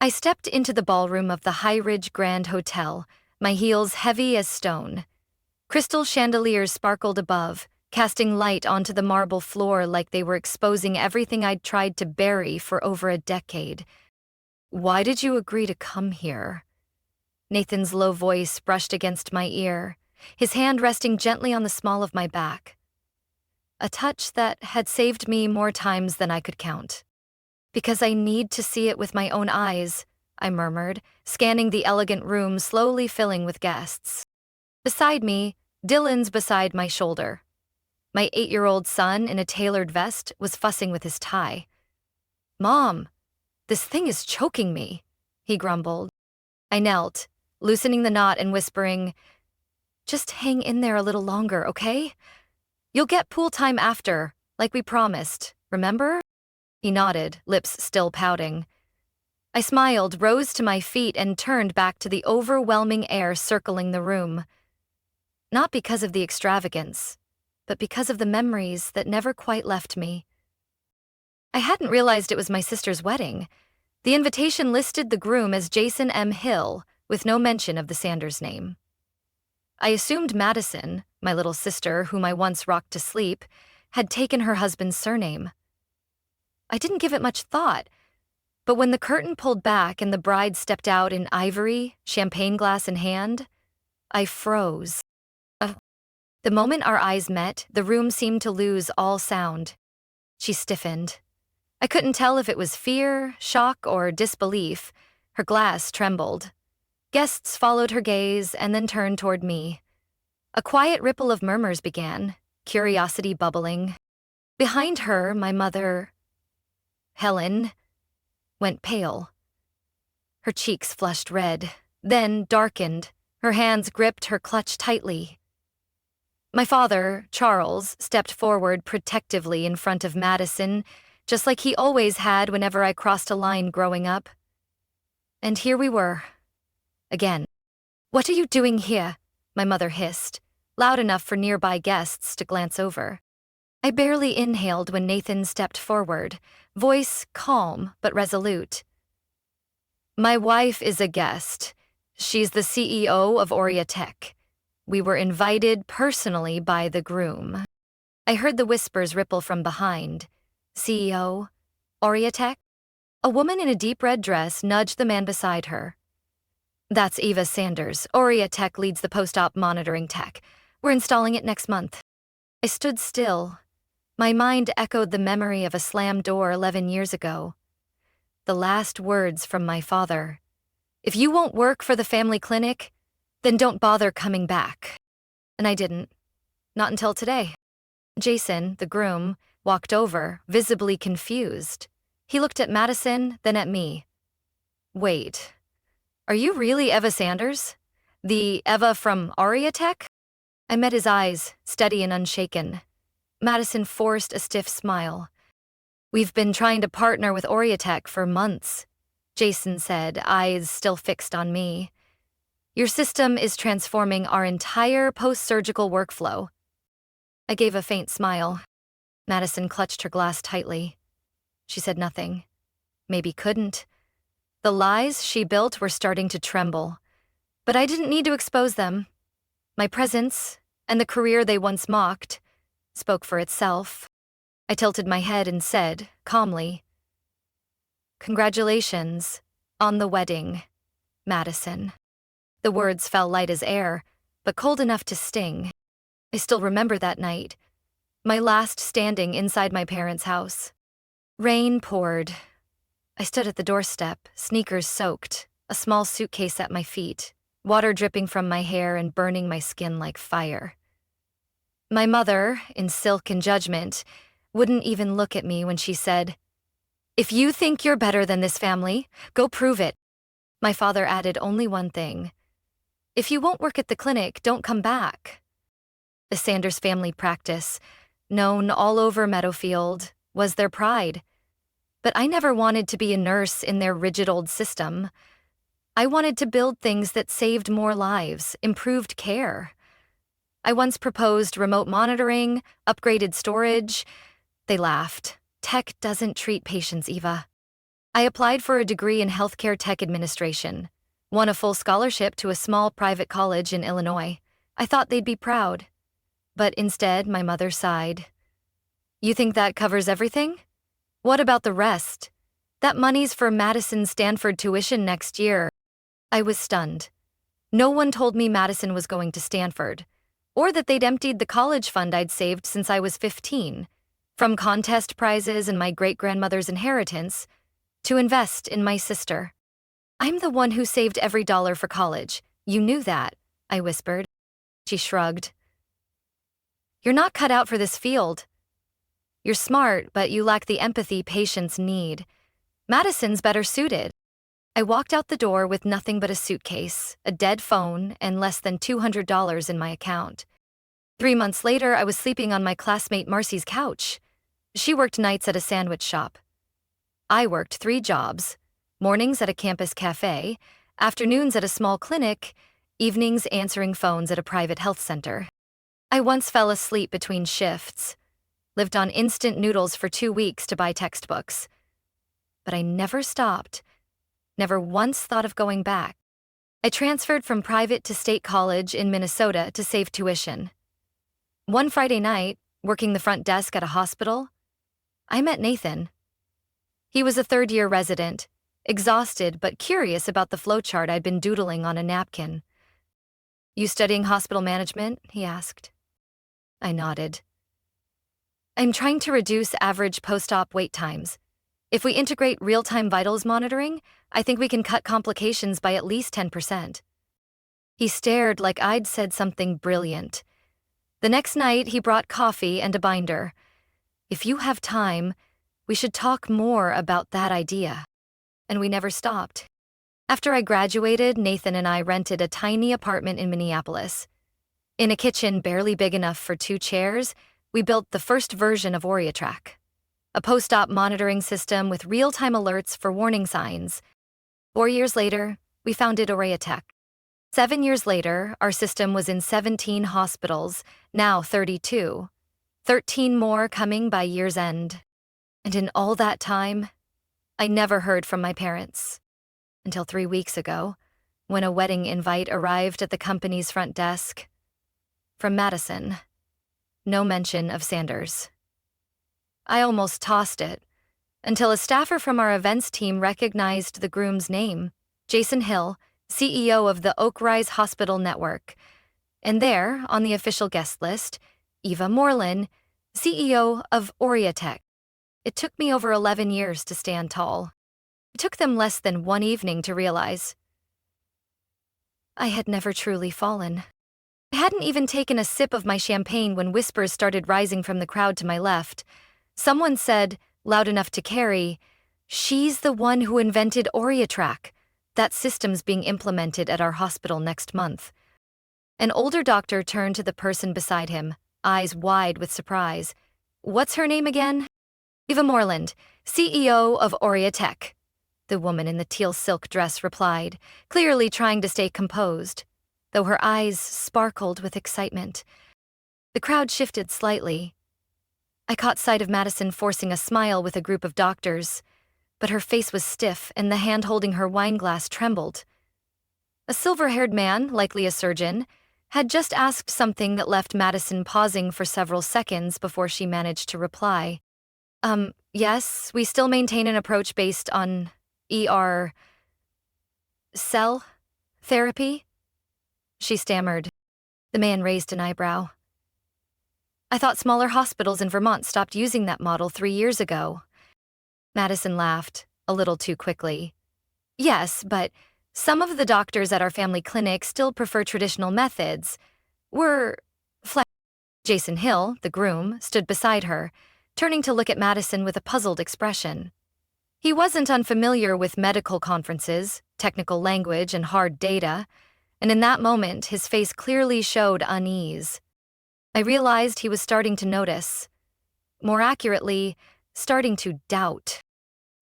I stepped into the ballroom of the High Ridge Grand Hotel, my heels heavy as stone. Crystal chandeliers sparkled above, casting light onto the marble floor like they were exposing everything I'd tried to bury for over a decade. "Why did you agree to come here?" Nathan's low voice brushed against my ear, his hand resting gently on the small of my back. A touch that had saved me more times than I could count. "Because I need to see it with my own eyes," I murmured, scanning the elegant room slowly filling with guests. Beside me, Dylan's beside my shoulder. My 8-year-old son in a tailored vest was fussing with his tie. "Mom, this thing is choking me," he grumbled. I knelt, loosening the knot and whispering, "Just hang in there a little longer, okay? You'll get pool time after, like we promised, remember?" He nodded, lips still pouting. I smiled, rose to my feet, and turned back to the overwhelming air circling the room. Not because of the extravagance, but because of the memories that never quite left me. I hadn't realized it was my sister's wedding. The invitation listed the groom as Jason M. Hill, with no mention of the Sanders name. I assumed Madison, my little sister whom I once rocked to sleep, had taken her husband's surname. I didn't give it much thought, but when the curtain pulled back and the bride stepped out in ivory, champagne glass in hand, I froze. The moment our eyes met, the room seemed to lose all sound. She stiffened. I couldn't tell if it was fear, shock, or disbelief. Her glass trembled. Guests followed her gaze and then turned toward me. A quiet ripple of murmurs began, curiosity bubbling. Behind her, my mother, Helen, went pale. Her cheeks flushed red, then darkened. Her hands gripped her clutch tightly. My father, Charles, stepped forward protectively in front of Madison, just like he always had whenever I crossed a line growing up. And here we were, again. "What are you doing here?" my mother hissed, loud enough for nearby guests to glance over. I barely inhaled when Nathan stepped forward, voice calm but resolute. "My wife is a guest. She's the CEO of Aurea Tech. We were invited personally by the groom." I heard the whispers ripple from behind. "CEO? Aurea Tech?" A woman in a deep red dress nudged the man beside her. "That's Eva Sanders. Aurea Tech leads the post-op monitoring tech. We're installing it next month." I stood still. My mind echoed the memory of a slammed door 11 years ago. The last words from my father. "If you won't work for the family clinic, then don't bother coming back." And I didn't. Not until today. Jason, the groom, walked over, visibly confused. He looked at Madison, then at me. "Wait, are you really Eva Sanders? The Eva from Aurea Tech?" I met his eyes, steady and unshaken. Madison forced a stiff smile. "We've been trying to partner with Aurea Tech for months," Jason said, eyes still fixed on me. "Your system is transforming our entire post-surgical workflow." I gave a faint smile. Madison clutched her glass tightly. She said nothing. Maybe couldn't. The lies she built were starting to tremble. But I didn't need to expose them. My presence, and the career they once mocked, spoke for itself. I tilted my head and said, calmly, "Congratulations on the wedding, Madison." The words fell light as air, but cold enough to sting. I still remember that night, my last standing inside my parents' house. Rain poured. I stood at the doorstep, sneakers soaked, a small suitcase at my feet, water dripping from my hair and burning my skin like fire. My mother, in silk and judgment, wouldn't even look at me when she said, "If you think you're better than this family, go prove it." My father added only one thing. "If you won't work at the clinic, don't come back." The Sanders family practice, known all over Meadowfield, was their pride. But I never wanted to be a nurse in their rigid old system. I wanted to build things that saved more lives, improved care. I once proposed remote monitoring, upgraded storage. They laughed. "Tech doesn't treat patients, Eva." I applied for a degree in healthcare tech administration, won a full scholarship to a small private college in Illinois. I thought they'd be proud. But instead, my mother sighed. You think that covers everything? What about the rest? That money's for Madison's Stanford tuition next year. I was stunned. No one told me Madison was going to Stanford, or that they'd emptied the college fund I'd saved since I was 15, from contest prizes and my great-grandmother's inheritance, to invest in my sister. I'm the one who saved every dollar for college. You knew that, I whispered. She shrugged. You're not cut out for this field. You're smart, but you lack the empathy patients need. Madison's better suited. I walked out the door with nothing but a suitcase, a dead phone, and less than $200 in my account. 3 months later, I was sleeping on my classmate Marcy's couch. She worked nights at a sandwich shop. I worked 3 jobs, mornings at a campus cafe, afternoons at a small clinic, evenings answering phones at a private health center. I once fell asleep between shifts, lived on instant noodles for 2 weeks to buy textbooks. But I never stopped, never once thought of going back. I transferred from private to state college in Minnesota to save tuition. One Friday night, working the front desk at a hospital, I met Nathan. He was a third-year resident, exhausted but curious about the flowchart I'd been doodling on a napkin. You studying hospital management? He asked. I nodded. I'm trying to reduce average post-op wait times. If we integrate real-time vitals monitoring, I think we can cut complications by at least 10%. He stared like I'd said something brilliant. The next night, he brought coffee and a binder. If you have time, we should talk more about that idea. And we never stopped. After I graduated, Nathan and I rented a tiny apartment in Minneapolis. In a kitchen barely big enough for 2 chairs, we built the first version of OriaTrack, a post-op monitoring system with real-time alerts for warning signs. 4 years later, we founded OriaTech. 7 years later, our system was in 17 hospitals, now 32. 13 more coming by year's end. And in all that time, I never heard from my parents. Until 3 weeks ago, when a wedding invite arrived at the company's front desk. From Madison. No mention of Sanders. I almost tossed it, until a staffer from our events team recognized the groom's name, Jason Hill, CEO of the Oak Rise Hospital Network. And there, on the official guest list, Eva Moreland, CEO of OriaTech. It took me over 11 years to stand tall. It took them less than 1 evening to realize I had never truly fallen. I hadn't even taken a sip of my champagne when whispers started rising from the crowd to my left. Someone said, loud enough to carry, "She's the one who invented OriaTrack. That system's being implemented at our hospital next month." An older doctor turned to the person beside him, eyes wide with surprise. "What's her name again?" "Eva Moreland, CEO of OriaTech," the woman in the teal silk dress replied, clearly trying to stay composed, though her eyes sparkled with excitement. The crowd shifted slightly. I caught sight of Madison forcing a smile with a group of doctors, but her face was stiff and the hand holding her wine glass trembled. A silver-haired man, likely a surgeon, had just asked something that left Madison pausing for several seconds before she managed to reply. Yes, we still maintain an approach based on ER cell therapy?" She stammered. The man raised an eyebrow. "I thought smaller hospitals in Vermont stopped using that model 3 years ago." Madison laughed, a little too quickly. "Yes, but some of the doctors at our family clinic still prefer traditional methods. We're Jason Hill, the groom, stood beside her, turning to look at Madison with a puzzled expression. He wasn't unfamiliar with medical conferences, technical language, and hard data, and in that moment, his face clearly showed unease. I realized he was starting to notice. More accurately, starting to doubt.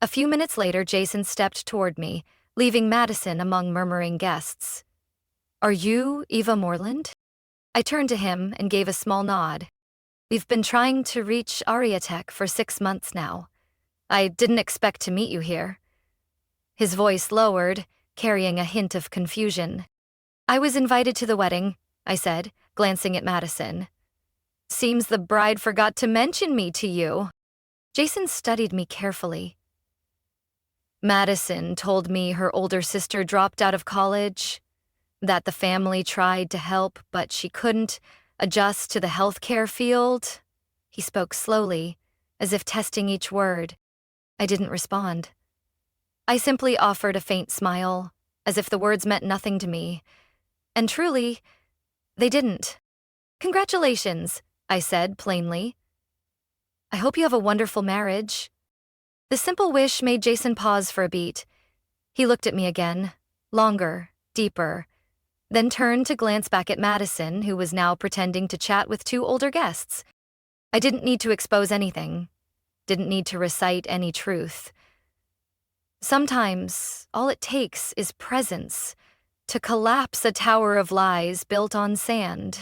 A few minutes later, Jason stepped toward me, leaving Madison among murmuring guests. "Are you Eva Moreland?" I turned to him and gave a small nod. "We've been trying to reach OriaTech for 6 months now. I didn't expect to meet you here. His voice lowered, carrying a hint of confusion. I was invited to the wedding, I said, glancing at Madison. Seems the bride forgot to mention me to you. Jason studied me carefully. Madison told me her older sister dropped out of college, that the family tried to help, but she couldn't adjust to the healthcare field. He spoke slowly, as if testing each word. I didn't respond. I simply offered a faint smile, as if the words meant nothing to me. And truly, they didn't. Congratulations, I said plainly. I hope you have a wonderful marriage. The simple wish made Jason pause for a beat. He looked at me again, longer, deeper, then turned to glance back at Madison, who was now pretending to chat with two older guests. I didn't need to expose anything, didn't need to recite any truth. Sometimes, all it takes is presence to collapse a tower of lies built on sand.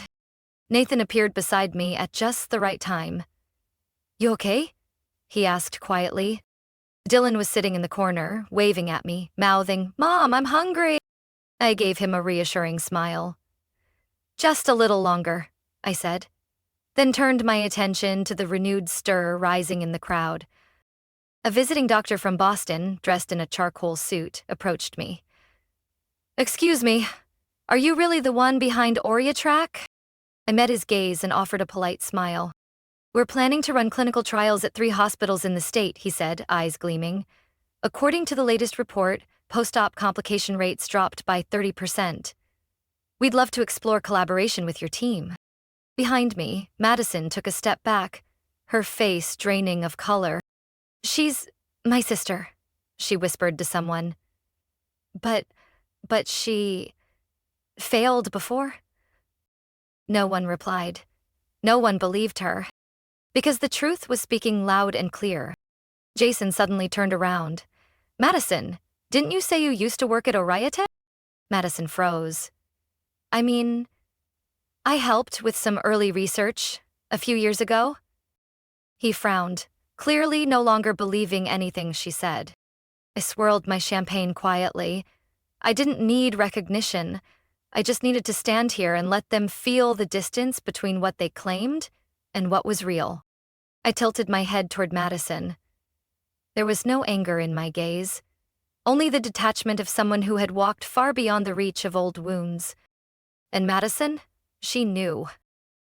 Nathan appeared beside me at just the right time. You okay? He asked quietly. Dylan was sitting in the corner, waving at me, mouthing, Mom, I'm hungry. I gave him a reassuring smile. Just a little longer, I said, then turned my attention to the renewed stir rising in the crowd. A visiting doctor from Boston, dressed in a charcoal suit, approached me. Excuse me, are you really the one behind Oriatrack? I met his gaze and offered a polite smile. We're planning to run clinical trials at 3 hospitals in the state, he said, eyes gleaming. According to the latest report, post-op complication rates dropped by 30%. We'd love to explore collaboration with your team. Behind me, Madison took a step back, her face draining of color. She's my sister, she whispered to someone. But she failed before? No one replied. No one believed her. Because the truth was speaking loud and clear. Jason suddenly turned around. Madison, didn't you say you used to work at Oriatek? Madison froze. I mean, I helped with some early research a few years ago. He frowned, clearly no longer believing anything she said. I swirled my champagne quietly. I didn't need recognition. I just needed to stand here and let them feel the distance between what they claimed and what was real. I tilted my head toward Madison. There was no anger in my gaze, only the detachment of someone who had walked far beyond the reach of old wounds. And Madison, she knew.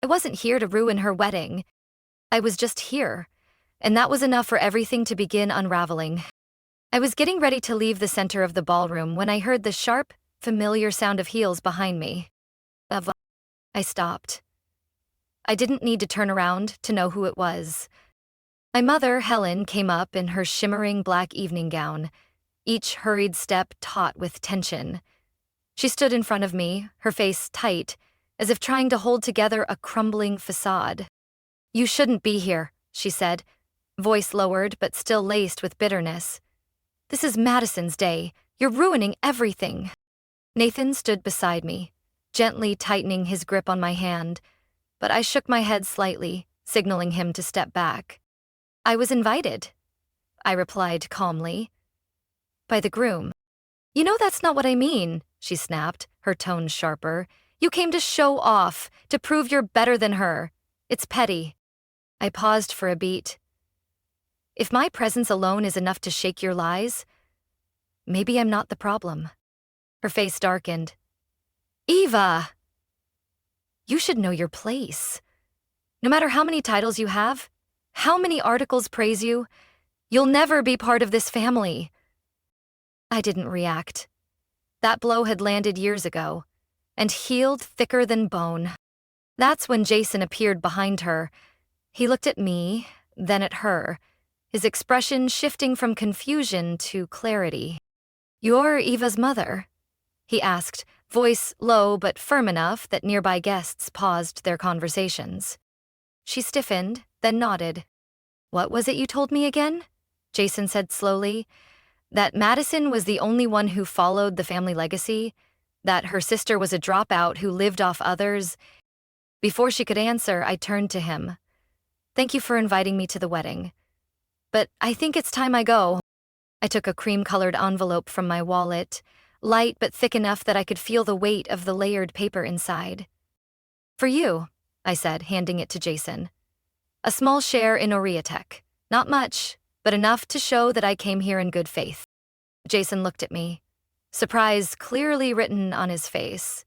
I wasn't here to ruin her wedding. I was just here, and that was enough for everything to begin unraveling. I was getting ready to leave the center of the ballroom when I heard the sharp, familiar sound of heels behind me. I stopped. I didn't need to turn around to know who it was. My mother, Helen, came up in her shimmering black evening gown, each hurried step taut with tension. She stood in front of me, her face tight, as if trying to hold together a crumbling facade. You shouldn't be here, she said, voice lowered but still laced with bitterness. This is Madison's day. You're ruining everything. Nathan stood beside me, gently tightening his grip on my hand, but I shook my head slightly, signaling him to step back. I was invited, I replied calmly. By the groom. You know that's not what I mean, she snapped, her tone sharper. You came to show off, to prove you're better than her. It's petty. I paused for a beat. If my presence alone is enough to shake your lies, maybe I'm not the problem. Her face darkened. Eva! You should know your place. No matter how many titles you have, how many articles praise you, you'll never be part of this family. I didn't react. That blow had landed years ago, and healed thicker than bone. That's when Jason appeared behind her. He looked at me, then at her, his expression shifting from confusion to clarity. You're Eva's mother? He asked, voice low but firm enough that nearby guests paused their conversations. She stiffened, then nodded. What was it you told me again? Jason said slowly. That Madison was the only one who followed the family legacy, that her sister was a dropout who lived off others. Before she could answer, I turned to him. Thank you for inviting me to the wedding. But I think it's time I go. I took a cream-colored envelope from my wallet, light but thick enough that I could feel the weight of the layered paper inside. For you, I said, handing it to Jason. A small share in Oriatech. Not much, but enough to show that I came here in good faith. Jason looked at me, surprise clearly written on his face.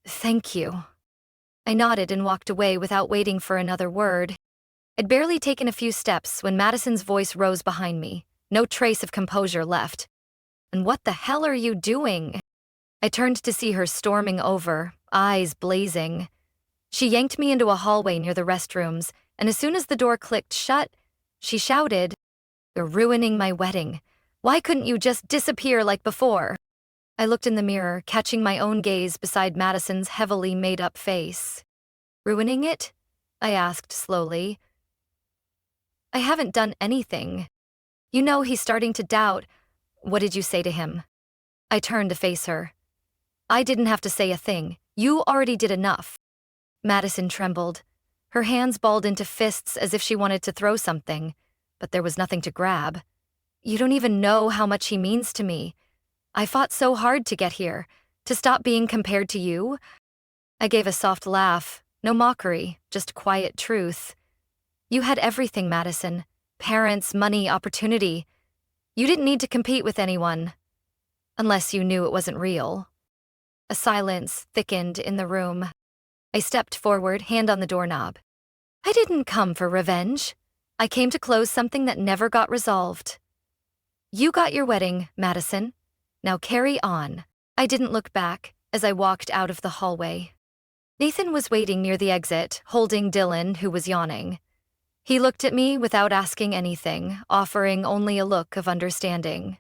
Thank you. I nodded and walked away without waiting for another word. I'd barely taken a few steps when Madison's voice rose behind me, no trace of composure left. And what the hell are you doing? I turned to see her storming over, eyes blazing. She yanked me into a hallway near the restrooms, and as soon as the door clicked shut, she shouted, "You're ruining my wedding. Why couldn't you just disappear like before?" I looked in the mirror, catching my own gaze beside Madison's heavily made-up face. Ruining it? I asked slowly. I haven't done anything. You know he's starting to doubt. What did you say to him? I turned to face her. I didn't have to say a thing. You already did enough. Madison trembled. Her hands balled into fists as if she wanted to throw something, but there was nothing to grab. You don't even know how much he means to me. I fought so hard to get here, to stop being compared to you. I gave a soft laugh, no mockery, just quiet truth. You had everything, Madison. Parents, money, opportunity. You didn't need to compete with anyone. Unless you knew it wasn't real. A silence thickened in the room. I stepped forward, hand on the doorknob. I didn't come for revenge. I came to close something that never got resolved. You got your wedding, Madison. Now carry on. I didn't look back as I walked out of the hallway. Nathan was waiting near the exit, holding Dylan, who was yawning. He looked at me without asking anything, offering only a look of understanding.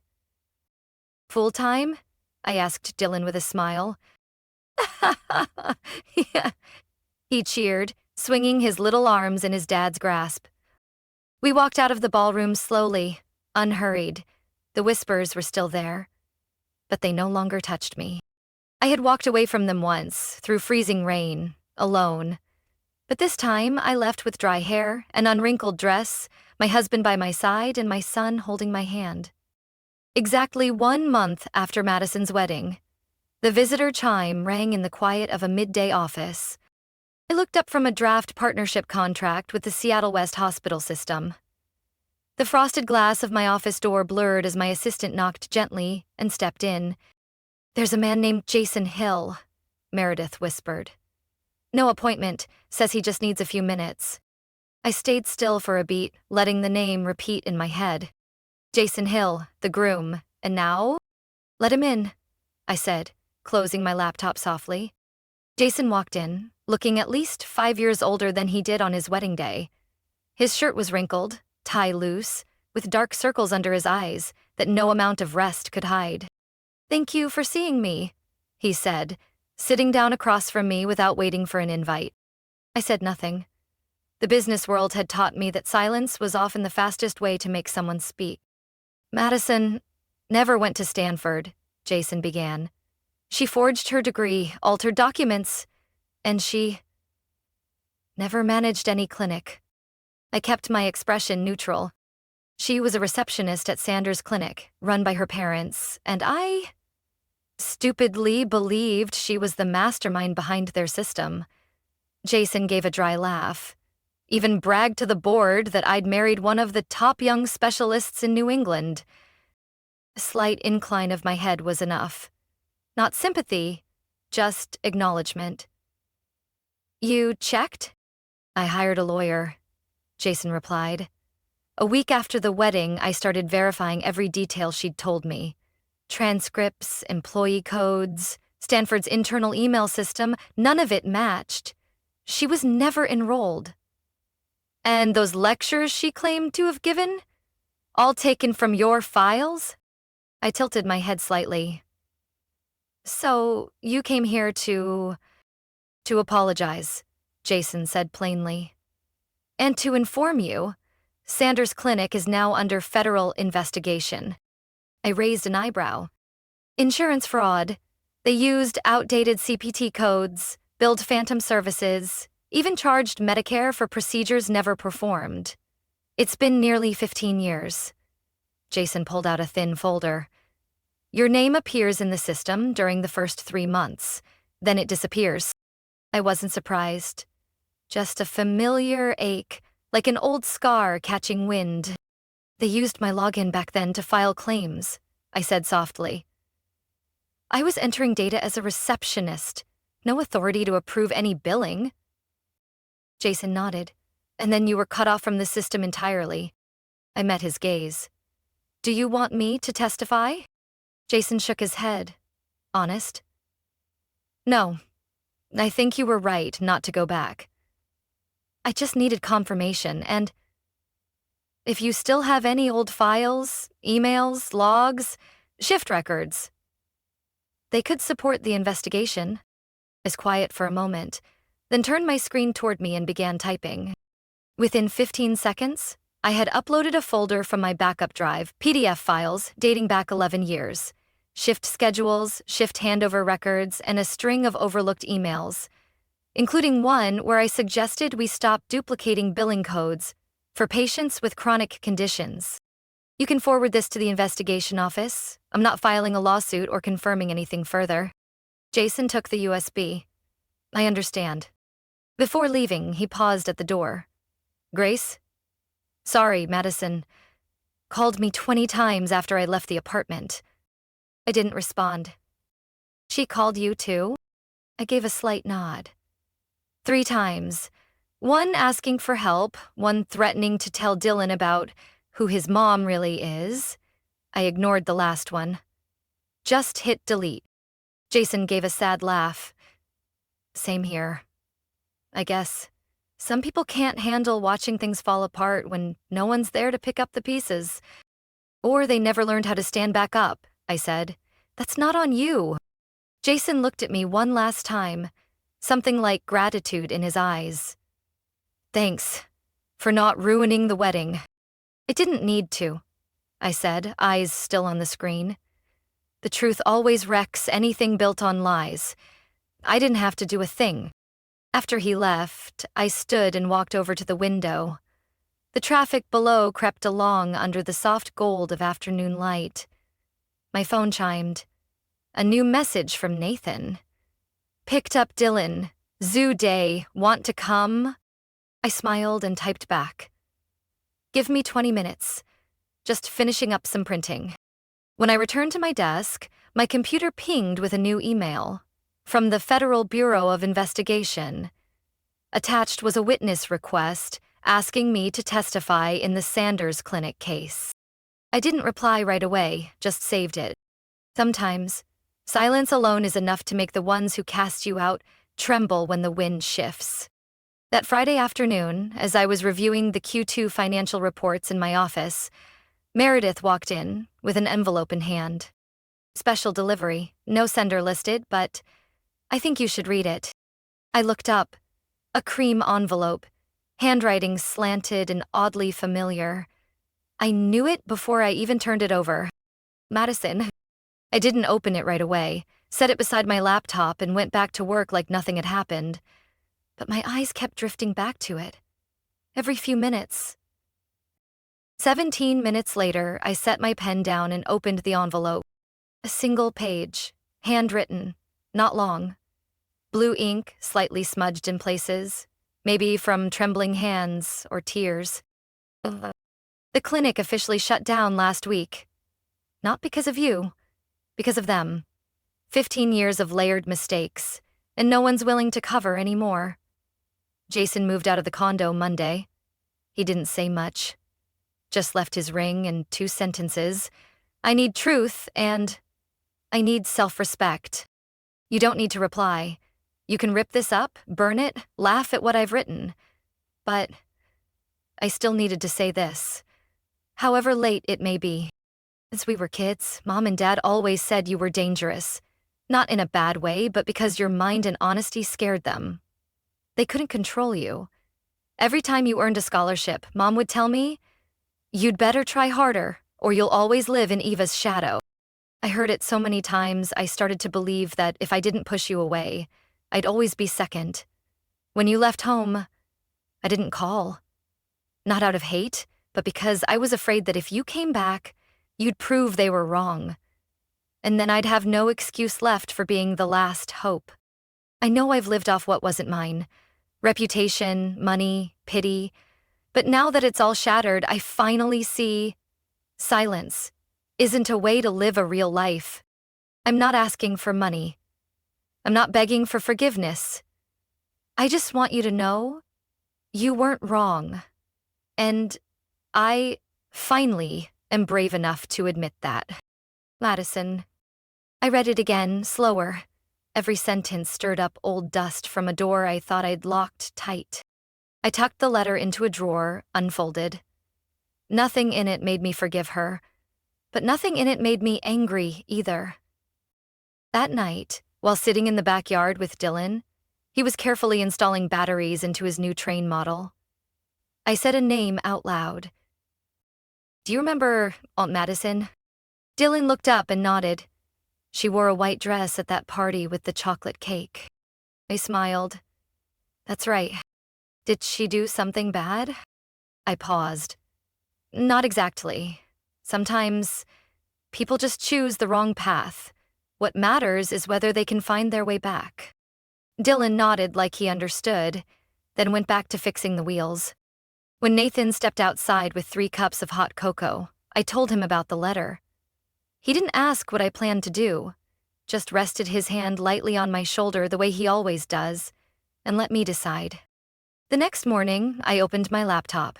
Full time? I asked Dylan with a smile. Yeah. He cheered, swinging his little arms in his dad's grasp. We walked out of the ballroom slowly, unhurried. The whispers were still there, but they no longer touched me. I had walked away from them once, through freezing rain, alone. But this time I left with dry hair, an unwrinkled dress, my husband by my side, and my son holding my hand. Exactly 1 month after Madison's wedding, the visitor chime rang in the quiet of a midday office. I looked up from a draft partnership contract with the Seattle West Hospital System. The frosted glass of my office door blurred as my assistant knocked gently and stepped in. There's a man named Jason Hill, Meredith whispered. No appointment, says he just needs a few minutes. I stayed still for a beat, letting the name repeat in my head. Jason Hill, the groom, and now? Let him in, I said, closing my laptop softly. Jason walked in, looking at least 5 years older than he did on his wedding day. His shirt was wrinkled, tie loose, with dark circles under his eyes that no amount of rest could hide. Thank you for seeing me, he said, sitting down across from me without waiting for an invite. I said nothing. The business world had taught me that silence was often the fastest way to make someone speak. Madison never went to Stanford, Jason began. She forged her degree, altered documents, and she never managed any clinic. I kept my expression neutral. She was a receptionist at Sanders Clinic, run by her parents, and I stupidly believed she was the mastermind behind their system. Jason gave a dry laugh. Even bragged to the board that I'd married one of the top young specialists in New England. A slight incline of my head was enough. Not sympathy, just acknowledgement. You checked? I hired a lawyer, Jason replied. A week after the wedding, I started verifying every detail she'd told me. Transcripts, employee codes, Stanford's internal email system, none of it matched. She was never enrolled. And those lectures she claimed to have given? All taken from your files? I tilted my head slightly. So, you came here to apologize, Jason said plainly. And to inform you, Sanders Clinic is now under federal investigation. I raised an eyebrow. Insurance fraud. They used outdated CPT codes, billed phantom services, even charged Medicare for procedures never performed. It's been nearly 15 years. Jason pulled out a thin folder. Your name appears in the system during the first 3 months. Then it disappears. I wasn't surprised. Just a familiar ache, like an old scar catching wind. They used my login back then to file claims, I said softly. I was entering data as a receptionist, no authority to approve any billing. Jason nodded. And then you were cut off from the system entirely. I met his gaze. Do you want me to testify? Jason shook his head. Honest? No. I think you were right not to go back. I just needed confirmation, and if you still have any old files, emails, logs, shift records, they could support the investigation. I was quiet for a moment, then turned my screen toward me and began typing. Within 15 seconds, I had uploaded a folder from my backup drive, PDF files dating back 11 years, shift schedules, shift handover records, and a string of overlooked emails, including one where I suggested we stop duplicating billing codes for patients with chronic conditions. You can forward this to the investigation office. I'm not filing a lawsuit or confirming anything further. Jason took the USB. I understand. Before leaving, he paused at the door. Grace? Sorry, Madison. Called me 20 times after I left the apartment. I didn't respond. She called you too? I gave a slight nod. 3 times. One asking for help, one threatening to tell Dylan about who his mom really is. I ignored the last one. Just hit delete. Jason gave a sad laugh. Same here. I guess. Some people can't handle watching things fall apart when no one's there to pick up the pieces. Or they never learned how to stand back up, I said. That's not on you. Jason looked at me one last time, something like gratitude in his eyes. Thanks for not ruining the wedding. It didn't need to, I said, eyes still on the screen. The truth always wrecks anything built on lies. I didn't have to do a thing. After he left, I stood and walked over to the window. The traffic below crept along under the soft gold of afternoon light. My phone chimed. A new message from Nathan. Picked up Dylan. Zoo day. Want to come? I smiled and typed back. Give me 20 minutes. Just finishing up some printing. When I returned to my desk, my computer pinged with a new email. From the Federal Bureau of Investigation. Attached was a witness request asking me to testify in the Sanders Clinic case. I didn't reply right away, just saved it. Sometimes, silence alone is enough to make the ones who cast you out tremble when the wind shifts. That Friday afternoon, as I was reviewing the Q2 financial reports in my office, Meredith walked in with an envelope in hand. Special delivery, no sender listed, but I think you should read it. I looked up. A cream envelope, handwriting slanted and oddly familiar. I knew it before I even turned it over. Madison. I didn't open it right away, set it beside my laptop and went back to work like nothing had happened. But my eyes kept drifting back to it. Every few minutes. 17 minutes later, I set my pen down and opened the envelope. A single page, handwritten, not long. Blue ink, slightly smudged in places, maybe from trembling hands or tears. The clinic officially shut down last week. Not because of you, because of them. 15 years of layered mistakes, and no one's willing to cover anymore. Jason moved out of the condo Monday. He didn't say much. Just left his ring and 2 sentences. I need truth and I need self-respect. You don't need to reply. You can rip this up, burn it, laugh at what I've written. But I still needed to say this. However late it may be. Since we were kids, Mom and Dad always said you were dangerous. Not in a bad way, but because your mind and honesty scared them. They couldn't control you. Every time you earned a scholarship, Mom would tell me, you'd better try harder, or you'll always live in Eva's shadow. I heard it so many times I started to believe that if I didn't push you away, I'd always be second. When you left home, I didn't call. Not out of hate, but because I was afraid that if you came back, You'd prove they were wrong. And then I'd have no excuse left for being the last hope. I know I've lived off what wasn't mine. Reputation, money, pity. But now that it's all shattered, I finally see silence isn't a way to live a real life. I'm not asking for money. I'm not begging for forgiveness. I just want you to know you weren't wrong. And I, finally, am brave enough to admit that. Madison. I read it again, slower. Every sentence stirred up old dust from a door I thought I'd locked tight. I tucked the letter into a drawer, unfolded. Nothing in it made me forgive her, but nothing in it made me angry either. That night, while sitting in the backyard with Dylan, he was carefully installing batteries into his new train model. I said a name out loud. Do you remember Aunt Madison? Dylan looked up and nodded. She wore a white dress at that party with the chocolate cake. I smiled. That's right. Did she do something bad? I paused. Not exactly. Sometimes people just choose the wrong path. What matters is whether they can find their way back. Dylan nodded like he understood, then went back to fixing the wheels. When Nathan stepped outside with 3 cups of hot cocoa, I told him about the letter. He didn't ask what I planned to do, just rested his hand lightly on my shoulder the way he always does, and let me decide. The next morning, I opened my laptop.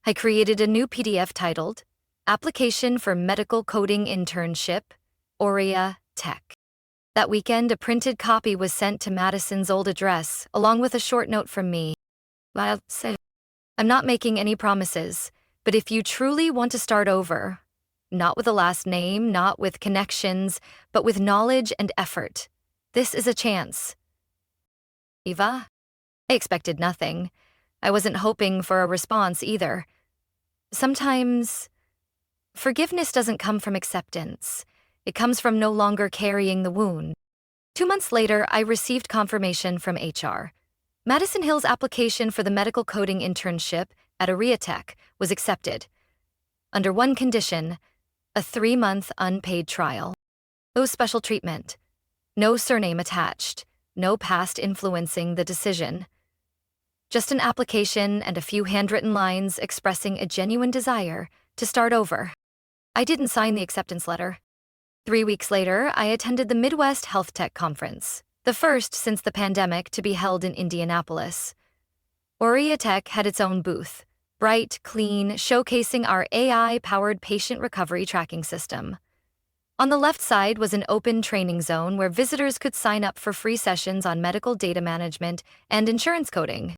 I created a new PDF titled, Application for Medical Coding Internship, Aurea Tech. That weekend, a printed copy was sent to Madison's old address, along with a short note from me. I'm not making any promises, but if you truly want to start over, not with a last name, not with connections, but with knowledge and effort, this is a chance. Eva? I expected nothing. I wasn't hoping for a response either. Sometimes, forgiveness doesn't come from acceptance. It comes from no longer carrying the wound. 2 months later, I received confirmation from HR. Madison Hill's application for the medical coding internship at Aurea Tech was accepted. Under one condition, a 3-month unpaid trial. No special treatment. No surname attached. No past influencing the decision. Just an application and a few handwritten lines expressing a genuine desire to start over. I didn't sign the acceptance letter. 3 weeks later, I attended the Midwest Health Tech Conference, the first since the pandemic to be held in Indianapolis. Aurea Tech had its own booth, bright, clean, showcasing our AI-powered patient recovery tracking system. On the left side was an open training zone where visitors could sign up for free sessions on medical data management and insurance coding.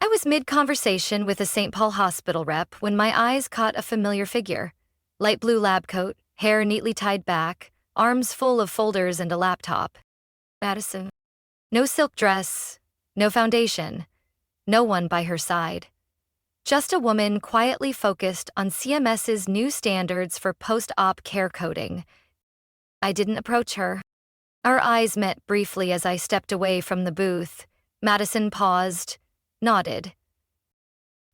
I was mid-conversation with a St. Paul hospital rep when my eyes caught a familiar figure. Light blue lab coat, hair neatly tied back, arms full of folders and a laptop. Madison. No silk dress, no foundation, no one by her side. Just a woman quietly focused on CMS's new standards for post-op care coding. I didn't approach her. Our eyes met briefly as I stepped away from the booth. Madison paused, nodded.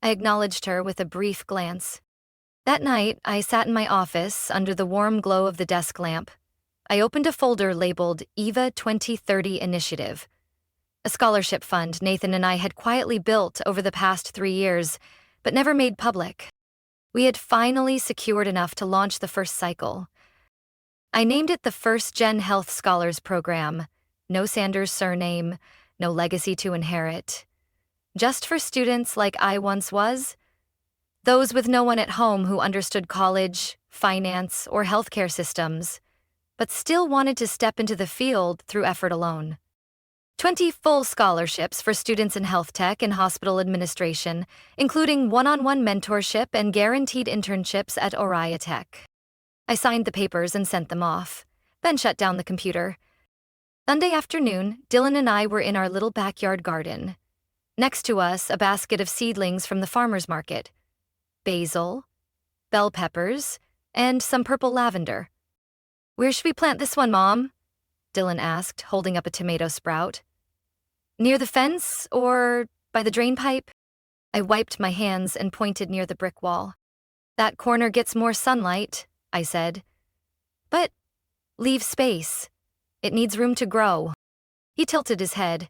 I acknowledged her with a brief glance. That night, I sat in my office under the warm glow of the desk lamp. I opened a folder labeled EVA 2030 Initiative, a scholarship fund Nathan and I had quietly built over the past 3 years, but never made public. We had finally secured enough to launch the first cycle. I named it the First Gen Health Scholars Program. No Sanders surname, no legacy to inherit. Just for students like I once was. Those with no one at home who understood college, finance, or healthcare systems, but still wanted to step into the field through effort alone. 20 full scholarships for students in health tech and hospital administration, including one-on-one mentorship and guaranteed internships at Aurea Tech. I signed the papers and sent them off, then shut down the computer. Sunday afternoon, Dylan and I were in our little backyard garden. Next to us, a basket of seedlings from the farmer's market. Basil, bell peppers, and some purple lavender. Where should we plant this one, Mom? Dylan asked, holding up a tomato sprout. Near the fence or by the drain pipe? I wiped my hands and pointed near the brick wall. That corner gets more sunlight, I said. But leave space. It needs room to grow. He tilted his head,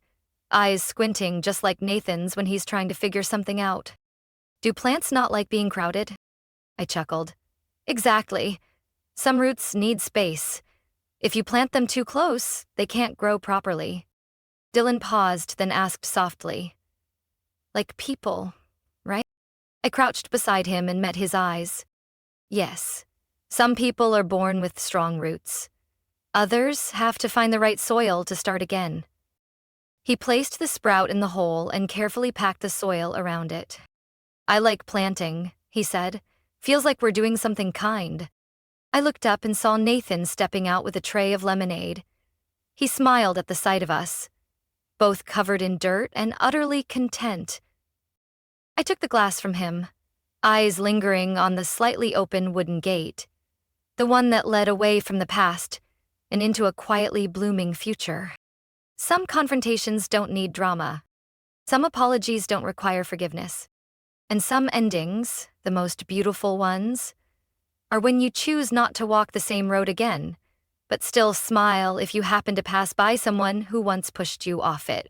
eyes squinting just like Nathan's when he's trying to figure something out. Do plants not like being crowded? I chuckled. Exactly. Some roots need space. If you plant them too close, they can't grow properly. Dylan paused, then asked softly. Like people, right? I crouched beside him and met his eyes. Yes. Some people are born with strong roots. Others have to find the right soil to start again. He placed the sprout in the hole and carefully packed the soil around it. I like planting, he said. Feels like we're doing something kind. I looked up and saw Nathan stepping out with a tray of lemonade. He smiled at the sight of us, both covered in dirt and utterly content. I took the glass from him, eyes lingering on the slightly open wooden gate, the one that led away from the past and into a quietly blooming future. Some confrontations don't need drama. Some apologies don't require forgiveness. And some endings, the most beautiful ones, are when you choose not to walk the same road again, but still smile if you happen to pass by someone who once pushed you off it.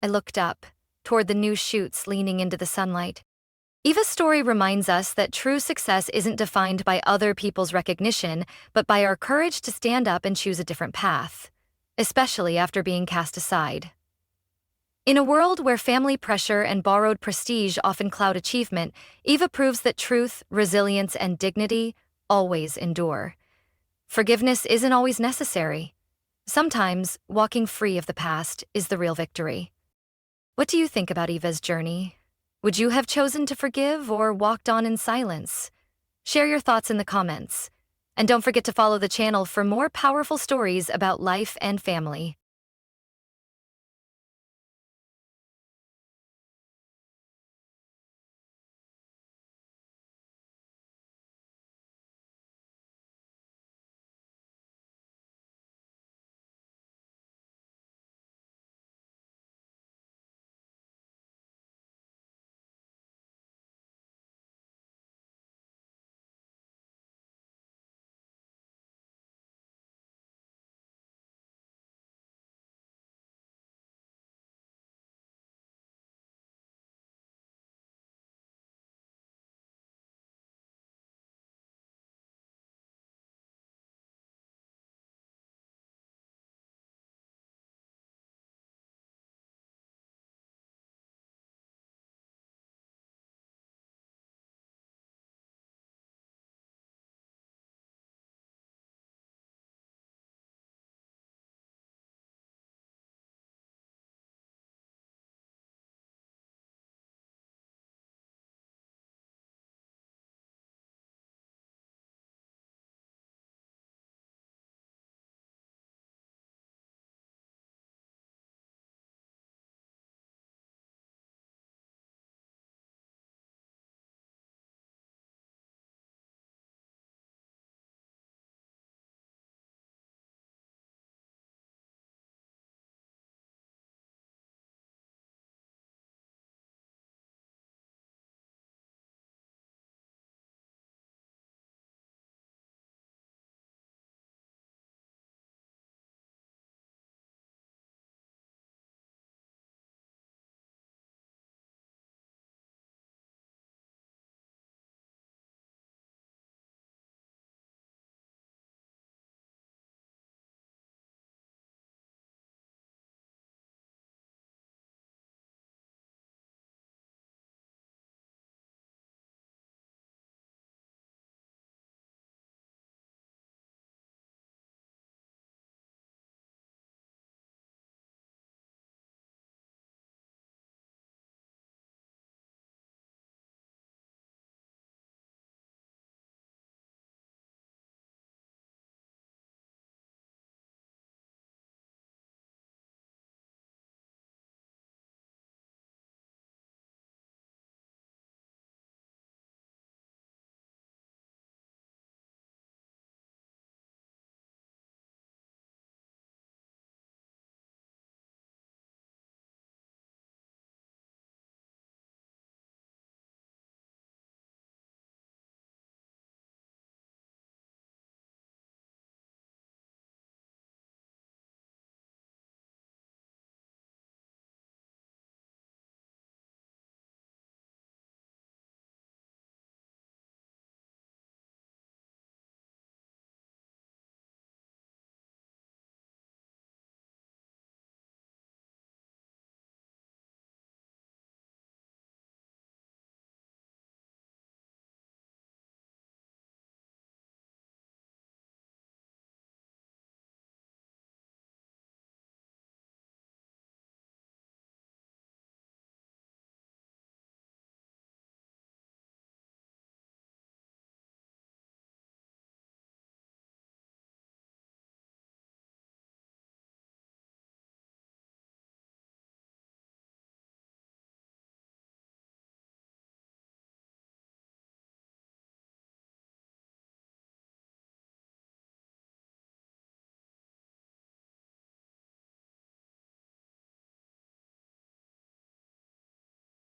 I looked up, toward the new shoots leaning into the sunlight. Eva's story reminds us that true success isn't defined by other people's recognition, but by our courage to stand up and choose a different path, especially after being cast aside. In a world where family pressure and borrowed prestige often cloud achievement, Eva proves that truth, resilience, and dignity always endure. Forgiveness isn't always necessary. Sometimes, walking free of the past is the real victory. What do you think about Eva's journey? Would you have chosen to forgive or walked on in silence? Share your thoughts in the comments. And don't forget to follow the channel for more powerful stories about life and family.